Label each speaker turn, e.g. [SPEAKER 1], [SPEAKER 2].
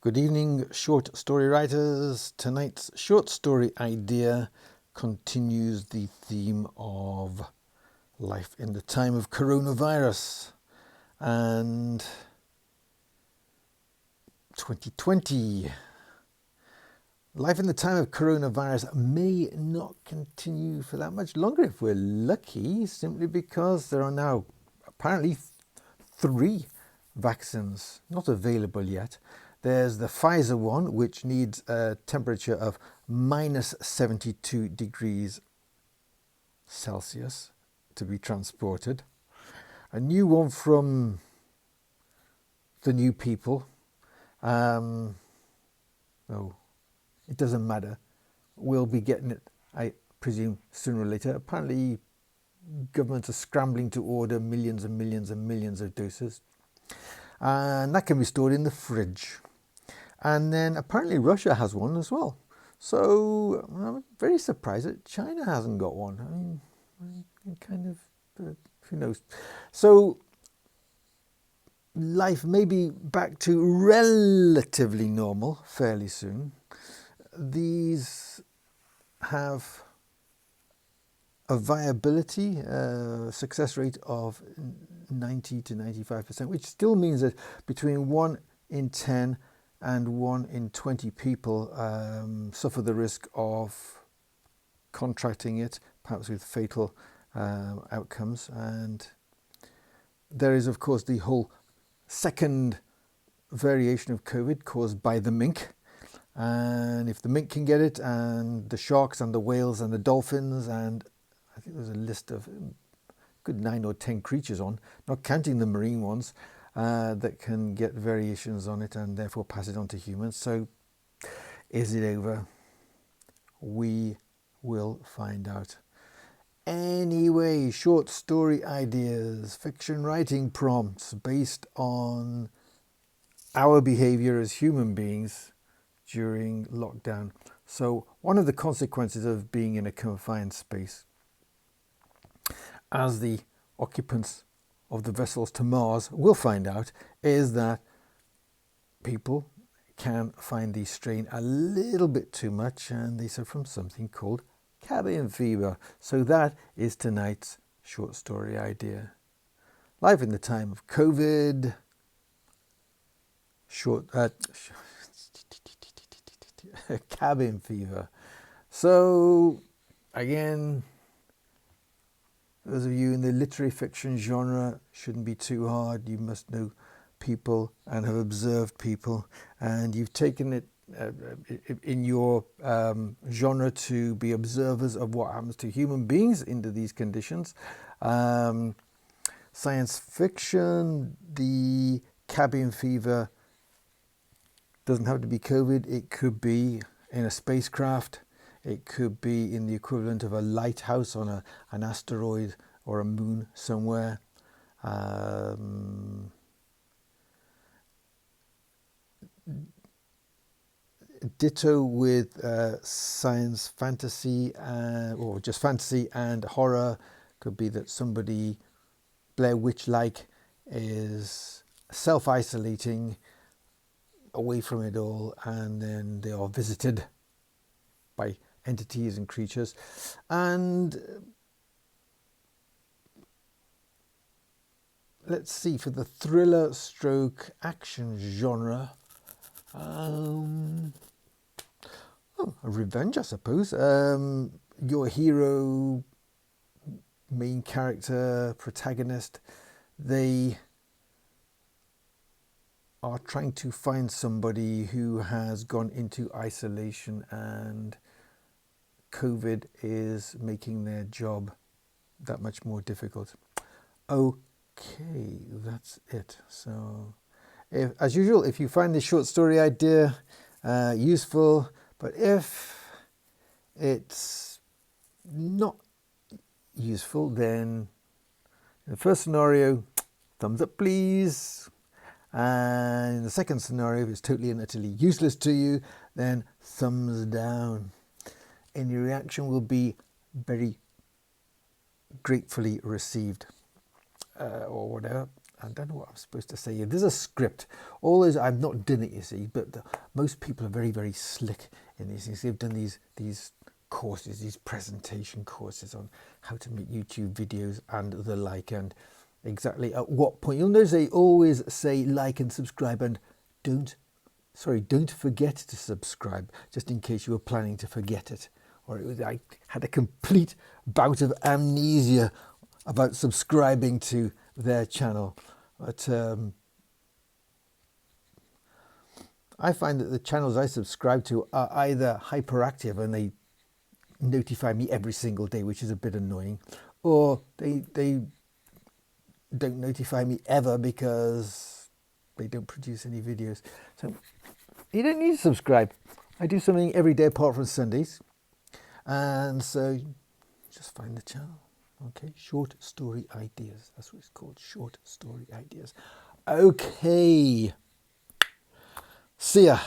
[SPEAKER 1] Good evening, short story writers. Tonight's short story idea continues the theme of life in the time of coronavirus and 2020. Life in the time of coronavirus may not continue for that much longer if we're lucky, simply because there are now apparently 3 vaccines not available yet. There's the Pfizer one, which needs a temperature of minus 72 degrees Celsius to be transported. A new one from the new people. Oh, it doesn't matter. We'll be getting it, I presume, sooner or later. Apparently, governments are scrambling to order millions and millions and millions of doses. And that can be stored in the fridge. And then apparently Russia has one as well. So I'm very surprised that China hasn't got one. I mean, kind of, who knows. So life may be back to relatively normal fairly soon. These have a viability, success rate of 90 to 95%, which still means that between 1 in 10 and 1 in 20 people suffer the risk of contracting it, perhaps with fatal outcomes. And there is, of course, the whole second variation of COVID caused by the mink. And if the mink can get it, and the sharks and the whales and the dolphins, and I think there's a list of good 9 or 10 creatures on, not counting the marine ones, that can get variations on it and therefore pass it on to humans. So is it over? We will find out. Anyway, short story ideas, fiction writing prompts based on our behaviour as human beings during lockdown. So one of the consequences of being in a confined space, as the occupants of the vessels to Mars will find out, is that people can find the strain a little bit too much, and they suffer from something called cabin fever. So that is tonight's short story idea. Life in the time of COVID. Cabin fever. So again, those of you in the literary fiction genre, shouldn't be too hard. You must know people and have observed people, and you've taken it in your genre to be observers of what happens to human beings under these conditions. Science fiction, the cabin fever doesn't have to be COVID. It could be in a spacecraft. It could be in the equivalent of a lighthouse on an asteroid or a moon somewhere. Ditto with science fantasy, or just fantasy and horror. Could be that somebody, Blair Witch-like, is self-isolating away from it all, and then they are visited by entities and creatures. And let's see, for the thriller stroke action genre, a revenge, I suppose. Your hero, main character, protagonist, they are trying to find somebody who has gone into isolation, and COVID is making their job that much more difficult. Okay, that's it. So, as usual, if you find this short story idea useful, but if it's not useful, then in the first scenario, thumbs up please. And in the second scenario, if it's totally and utterly useless to you, then thumbs down. Any reaction will be very gratefully received, or whatever. I don't know what I'm supposed to say here. There's a script. All those, I've not done it, you see, but most people are very, very slick in these things. They've done these courses, these presentation courses on how to make YouTube videos and the like, and exactly at what point. You'll notice they always say like and subscribe, and don't forget to subscribe, just in case you were planning to forget it. Or I had a complete bout of amnesia about subscribing to their channel. But I find that the channels I subscribe to are either hyperactive and they notify me every single day, which is a bit annoying, or they don't notify me ever because they don't produce any videos. So you don't need to subscribe. I do something every day apart from Sundays, and so just find the channel. Okay, short story ideas. That's what it's called, short story ideas. Okay, see ya.